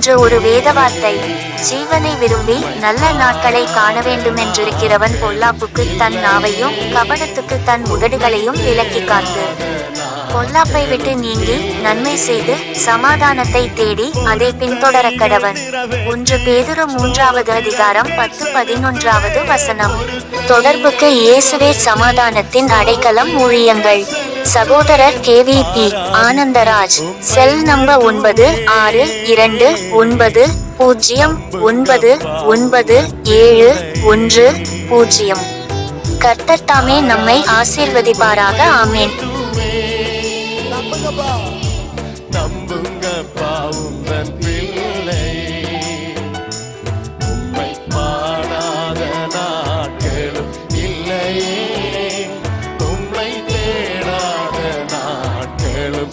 என்ற ஒரு வேத வார்த்தை. ஜீவனை விரும்பி நல்ல நாட்களை காண வேண்டுமென்றிருக்கிறவன் பொல்லாப்புக்கு தன் நாவையும் கபடத்துக்கு தன் உதடுகளையும் விலக்கி காத்து பொல்லாப்பை விட்டு நீங்கி நன்மை செய்து சமாதானத்தை தேடி அதை பின்தொடர கடவன். 1 பேதுரு 3வது அதிகாரம் 10-11வது வசனம். தொடர்புக்கு இயேசுவே சமாதானத்தின் அடைக்கலம். ஊழியங்கள் சகோதரர் KVP ஆனந்தராஜ். Cell number 9620999710. கர்த்தர் தாமே நம்மை ஆசீர்வதிப்பாராக. ஆமேன். நம்புங்கப்பா உந்தன் பிள்ளை, உம்மை பாடாத நாட்களும் இல்லையே, உம்மை தேடாத நாட்களும்.